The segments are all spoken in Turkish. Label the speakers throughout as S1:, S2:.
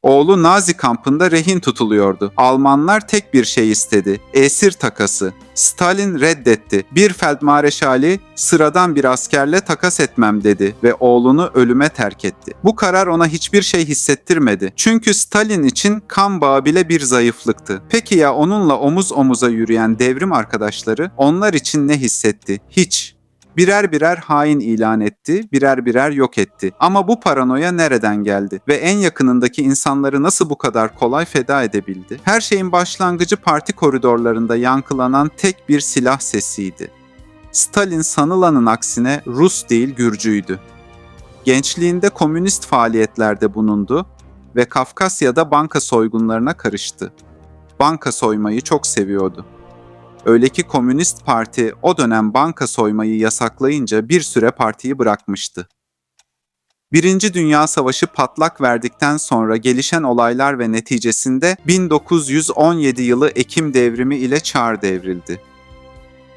S1: Oğlu Nazi kampında rehin tutuluyordu. Almanlar tek bir şey istedi: esir takası. Stalin reddetti. Bir feldmareşali sıradan bir askerle takas etmem dedi ve oğlunu ölüme terk etti. Bu karar ona hiçbir şey hissettirmedi. Çünkü Stalin için kan bağı bile bir zayıflıktı. Peki ya onunla omuz omuza yürüyen devrim arkadaşları, onlar için ne hissetti? Hiç. Birer birer hain ilan etti, birer birer yok etti. Ama bu paranoya nereden geldi ve en yakınındaki insanları nasıl bu kadar kolay feda edebildi? Her şeyin başlangıcı parti koridorlarında yankılanan tek bir silah sesiydi. Stalin sanılanın aksine Rus değil Gürcüydü. Gençliğinde komünist faaliyetlerde bulundu ve Kafkasya'da banka soygunlarına karıştı. Banka soymayı çok seviyordu. Öyle ki Komünist Parti o dönem banka soymayı yasaklayınca bir süre partiyi bırakmıştı. Birinci Dünya Savaşı patlak verdikten sonra gelişen olaylar ve neticesinde 1917 yılı Ekim Devrimi ile Çar devrildi.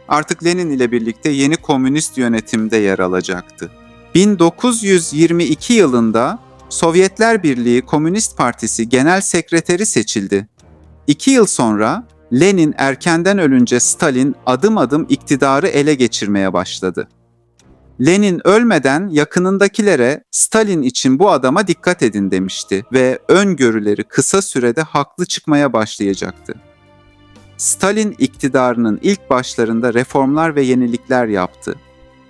S1: Artık Lenin ile birlikte yeni komünist yönetimde yer alacaktı. 1922 yılında Sovyetler Birliği Komünist Partisi Genel Sekreteri seçildi. 2 yıl sonra Lenin erkenden ölünce Stalin adım adım iktidarı ele geçirmeye başladı. Lenin ölmeden yakınındakilere Stalin için bu adama dikkat edin demişti ve öngörüleri kısa sürede haklı çıkmaya başlayacaktı. Stalin iktidarının ilk başlarında reformlar ve yenilikler yaptı.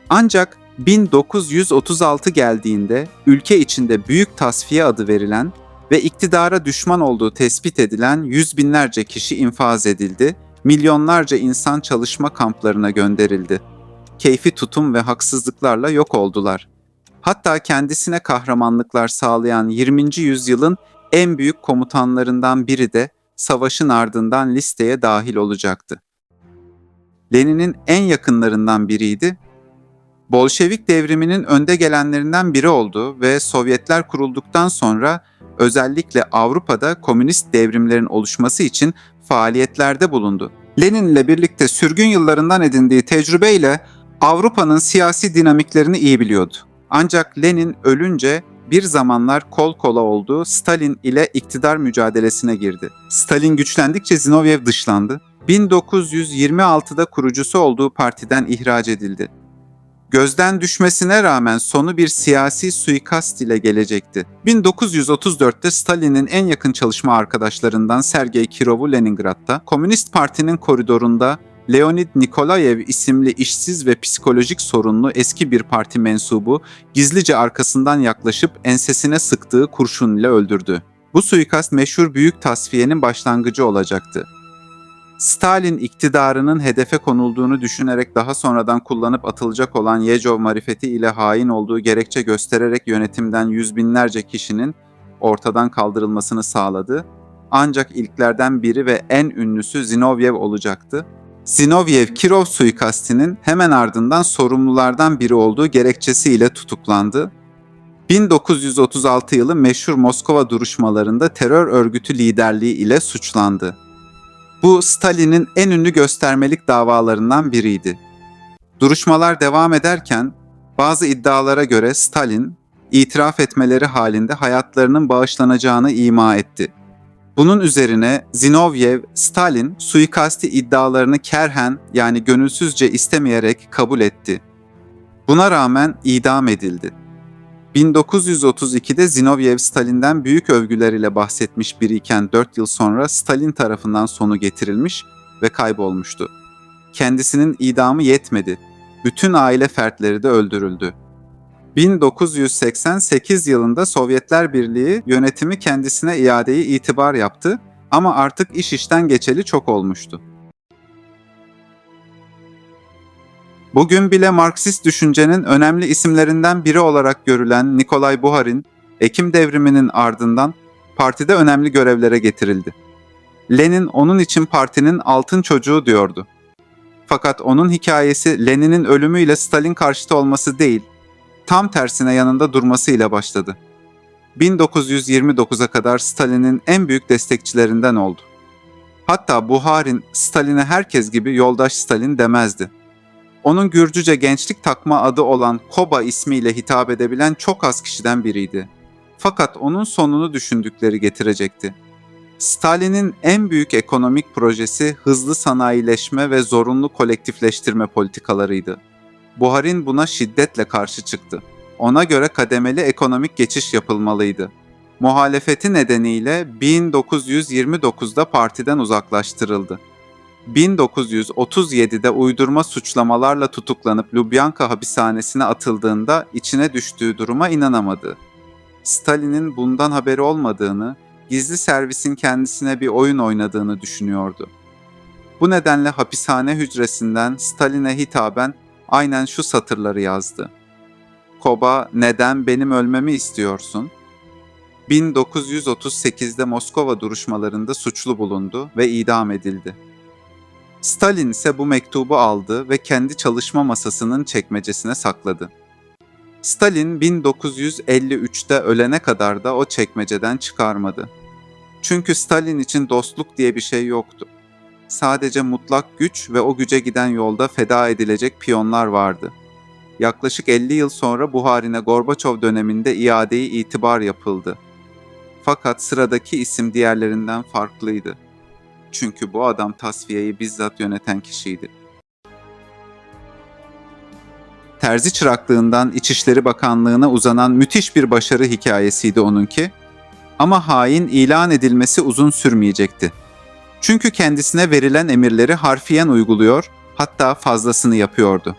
S1: Ancak 1936 geldiğinde ülke içinde büyük tasfiye adı verilen ve iktidara düşman olduğu tespit edilen yüz binlerce kişi infaz edildi, milyonlarca insan çalışma kamplarına gönderildi. Keyfi tutum ve haksızlıklarla yok oldular. Hatta kendisine kahramanlıklar sağlayan 20. yüzyılın en büyük komutanlarından biri de savaşın ardından listeye dahil olacaktı. Lenin'in en yakınlarından biriydi. Bolşevik devriminin önde gelenlerinden biri oldu ve Sovyetler kurulduktan sonra özellikle Avrupa'da komünist devrimlerin oluşması için faaliyetlerde bulundu. Lenin ile birlikte sürgün yıllarından edindiği tecrübeyle Avrupa'nın siyasi dinamiklerini iyi biliyordu. Ancak Lenin ölünce bir zamanlar kol kola olduğu Stalin ile iktidar mücadelesine girdi. Stalin güçlendikçe Zinovyev dışlandı. 1926'da kurucusu olduğu partiden ihraç edildi. Gözden düşmesine rağmen sonu bir siyasi suikast ile gelecekti. 1934'te Stalin'in en yakın çalışma arkadaşlarından Sergey Kirov'u Leningrad'da, Komünist Parti'nin koridorunda Leonid Nikolayev isimli işsiz ve psikolojik sorunlu eski bir parti mensubu gizlice arkasından yaklaşıp ensesine sıktığı kurşun ile öldürdü. Bu suikast meşhur Büyük Tasfiye'nin başlangıcı olacaktı. Stalin iktidarının hedefe konulduğunu düşünerek daha sonradan kullanıp atılacak olan Yezhov marifeti ile hain olduğu gerekçe göstererek yönetimden yüz binlerce kişinin ortadan kaldırılmasını sağladı. Ancak ilklerden biri ve en ünlüsü Zinovyev olacaktı. Zinovyev-Kirov suikastinin hemen ardından sorumlulardan biri olduğu gerekçesiyle tutuklandı. 1936 yılı meşhur Moskova duruşmalarında terör örgütü liderliği ile suçlandı. Bu Stalin'in en ünlü göstermelik davalarından biriydi. Duruşmalar devam ederken bazı iddialara göre Stalin, itiraf etmeleri halinde hayatlarının bağışlanacağını ima etti. Bunun üzerine Zinovyev, Stalin suikasti iddialarını kerhen yani gönülsüzce istemeyerek kabul etti. Buna rağmen idam edildi. 1932'de Zinovyev Stalin'den büyük övgüler ile bahsetmiş biriyken 4 yıl sonra Stalin tarafından sonu getirilmiş ve kaybolmuştu. Kendisinin idamı yetmedi. Bütün aile fertleri de öldürüldü. 1988 yılında Sovyetler Birliği yönetimi kendisine iadeyi itibar yaptı ama artık iş işten geçeli çok olmuştu. Bugün bile Marksist düşüncenin önemli isimlerinden biri olarak görülen Nikolay Buharin, Ekim devriminin ardından partide önemli görevlere getirildi. Lenin onun için partinin altın çocuğu diyordu. Fakat onun hikayesi Lenin'in ölümüyle Stalin karşıtı olması değil, tam tersine yanında durmasıyla başladı. 1929'a kadar Stalin'in en büyük destekçilerinden oldu. Hatta Buharin Stalin'e herkes gibi yoldaş Stalin demezdi. Onun Gürcüce gençlik takma adı olan Koba ismiyle hitap edebilen çok az kişiden biriydi. Fakat onun sonunu düşündükleri getirecekti. Stalin'in en büyük ekonomik projesi hızlı sanayileşme ve zorunlu kolektifleştirme politikalarıydı. Buharin buna şiddetle karşı çıktı. Ona göre kademeli ekonomik geçiş yapılmalıydı. Muhalefeti nedeniyle 1929'da partiden uzaklaştırıldı. 1937'de uydurma suçlamalarla tutuklanıp Lubyanka hapishanesine atıldığında içine düştüğü duruma inanamadı. Stalin'in bundan haberi olmadığını, gizli servisin kendisine bir oyun oynadığını düşünüyordu. Bu nedenle hapishane hücresinden Stalin'e hitaben aynen şu satırları yazdı. Koba, neden benim ölmemi istiyorsun? 1938'de Moskova duruşmalarında suçlu bulundu ve idam edildi. Stalin ise bu mektubu aldı ve kendi çalışma masasının çekmecesine sakladı. Stalin 1953'te ölene kadar da o çekmeceden çıkarmadı. Çünkü Stalin için dostluk diye bir şey yoktu. Sadece mutlak güç ve o güce giden yolda feda edilecek piyonlar vardı. Yaklaşık 50 yıl sonra Buharin'e Gorbaçov döneminde iade-i itibar yapıldı. Fakat sıradaki isim diğerlerinden farklıydı. Çünkü bu adam tasfiyeyi bizzat yöneten kişiydi. Terzi çıraklığından İçişleri Bakanlığı'na uzanan müthiş bir başarı hikayesiydi onunki. Ama hain ilan edilmesi uzun sürmeyecekti. Çünkü kendisine verilen emirleri harfiyen uyguluyor, hatta fazlasını yapıyordu.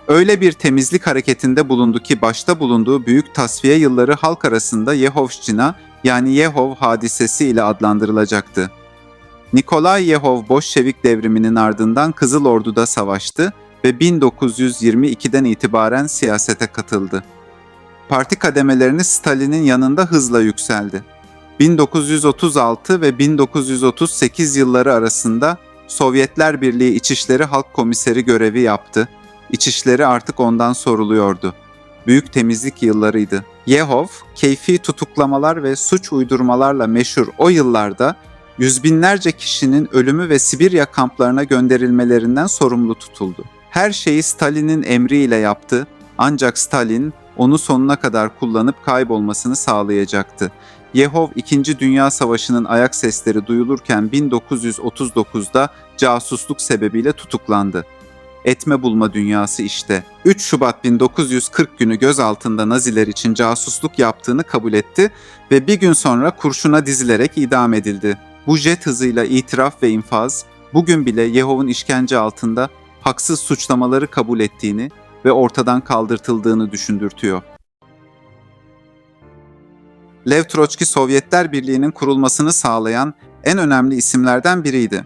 S1: Öyle bir temizlik hareketinde bulundu ki başta bulunduğu büyük tasfiye yılları halk arasında Yehovşçina yani Yehov hadisesi ile adlandırılacaktı. Nikolay Yehov Bolşevik devriminin ardından Kızıl Ordu'da savaştı ve 1922'den itibaren siyasete katıldı. Parti kademelerini Stalin'in yanında hızla yükseldi. 1936 ve 1938 yılları arasında Sovyetler Birliği İçişleri Halk Komiseri görevi yaptı. İçişleri artık ondan soruluyordu. Büyük temizlik yıllarıydı. Yehov, keyfi tutuklamalar ve suç uydurmalarla meşhur o yıllarda yüz binlerce kişinin ölümü ve Sibirya kamplarına gönderilmelerinden sorumlu tutuldu. Her şeyi Stalin'in emriyle yaptı, ancak Stalin onu sonuna kadar kullanıp kaybolmasını sağlayacaktı. Yehov 2. Dünya Savaşı'nın ayak sesleri duyulurken 1939'da casusluk sebebiyle tutuklandı. Etme bulma dünyası işte. 3 Şubat 1940 günü gözaltında Naziler için casusluk yaptığını kabul etti ve bir gün sonra kurşuna dizilerek idam edildi. Bu jet hızıyla itiraf ve infaz, bugün bile Yehov'un işkence altında haksız suçlamaları kabul ettiğini ve ortadan kaldırtıldığını düşündürtüyor. Lev Troçki, Sovyetler Birliği'nin kurulmasını sağlayan en önemli isimlerden biriydi.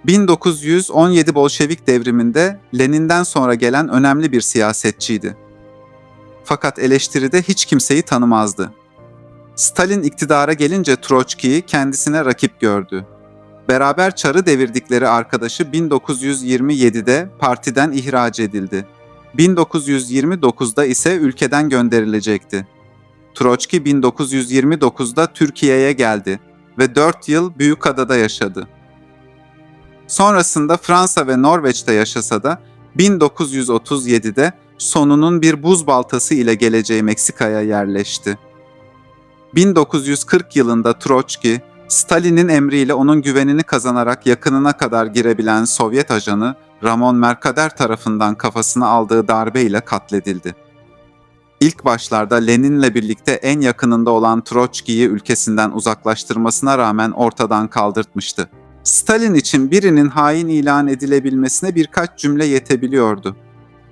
S1: 1917 Bolşevik devriminde Lenin'den sonra gelen önemli bir siyasetçiydi. Fakat eleştiride hiç kimseyi tanımazdı. Stalin iktidara gelince Troçki'yi kendisine rakip gördü. Beraber çarı devirdikleri arkadaşı 1927'de partiden ihraç edildi. 1929'da ise ülkeden gönderilecekti. Troçki 1929'da Türkiye'ye geldi ve 4 yıl Büyükada'da yaşadı. Sonrasında Fransa ve Norveç'te yaşasa da 1937'de sonunun bir buz baltası ile geleceği Meksika'ya yerleşti. 1940 yılında Troçki, Stalin'in emriyle onun güvenini kazanarak yakınına kadar girebilen Sovyet ajanı Ramon Mercader tarafından kafasına aldığı darbeyle katledildi. İlk başlarda Lenin'le birlikte en yakınında olan Troçki'yi ülkesinden uzaklaştırmasına rağmen ortadan kaldırtmıştı. Stalin için birinin hain ilan edilebilmesine birkaç cümle yetebiliyordu.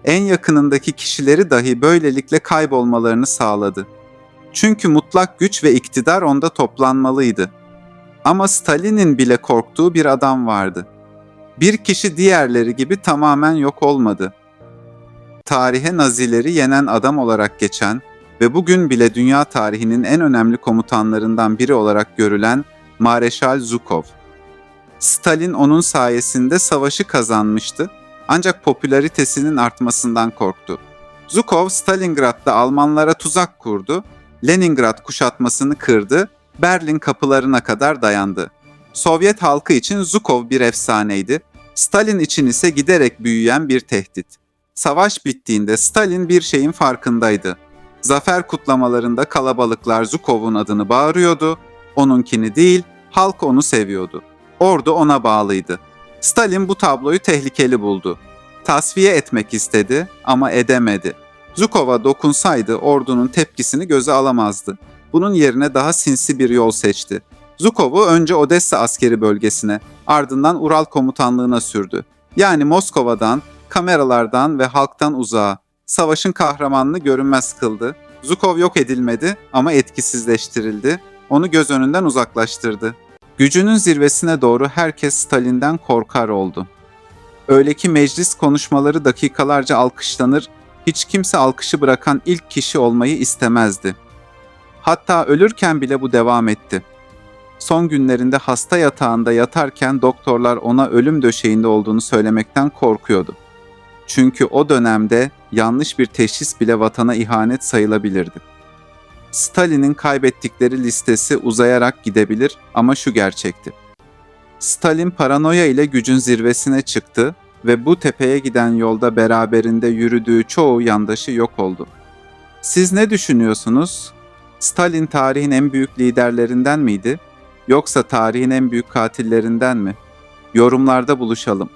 S1: En yakınındaki kişileri dahi böylelikle kaybolmalarını sağladı. Çünkü mutlak güç ve iktidar onda toplanmalıydı. Ama Stalin'in bile korktuğu bir adam vardı. Bir kişi diğerleri gibi tamamen yok olmadı. Tarihe Nazileri yenen adam olarak geçen ve bugün bile dünya tarihinin en önemli komutanlarından biri olarak görülen Mareşal Zhukov. Stalin onun sayesinde savaşı kazanmıştı, ancak popülaritesinin artmasından korktu. Zhukov, Stalingrad'da Almanlara tuzak kurdu, Leningrad kuşatmasını kırdı, Berlin kapılarına kadar dayandı. Sovyet halkı için Zhukov bir efsaneydi, Stalin için ise giderek büyüyen bir tehdit. Savaş bittiğinde Stalin bir şeyin farkındaydı. Zafer kutlamalarında kalabalıklar Zhukov'un adını bağırıyordu, onunkini değil, halk onu seviyordu. Ordu ona bağlıydı. Stalin bu tabloyu tehlikeli buldu. Tasfiye etmek istedi ama edemedi. Zhukov'a dokunsaydı ordunun tepkisini göze alamazdı. Bunun yerine daha sinsi bir yol seçti. Zhukov'u önce Odessa askeri bölgesine, ardından Ural komutanlığına sürdü. Yani Moskova'dan, kameralardan ve halktan uzağa. Savaşın kahramanını görünmez kıldı. Zhukov yok edilmedi ama etkisizleştirildi. Onu göz önünden uzaklaştırdı. Gücünün zirvesine doğru herkes Stalin'den korkar oldu. Öyle ki meclis konuşmaları dakikalarca alkışlanır, hiç kimse alkışı bırakan ilk kişi olmayı istemezdi. Hatta ölürken bile bu devam etti. Son günlerinde hasta yatağında yatarken doktorlar ona ölüm döşeğinde olduğunu söylemekten korkuyordu. Çünkü o dönemde yanlış bir teşhis bile vatana ihanet sayılabilirdi. Stalin'in kaybettikleri listesi uzayarak gidebilir ama şu gerçekti. Stalin paranoya ile gücün zirvesine çıktı ve bu tepeye giden yolda beraberinde yürüdüğü çoğu yandaşı yok oldu. Siz ne düşünüyorsunuz? Stalin tarihin en büyük liderlerinden miydi? Yoksa tarihin en büyük katillerinden mi? Yorumlarda buluşalım.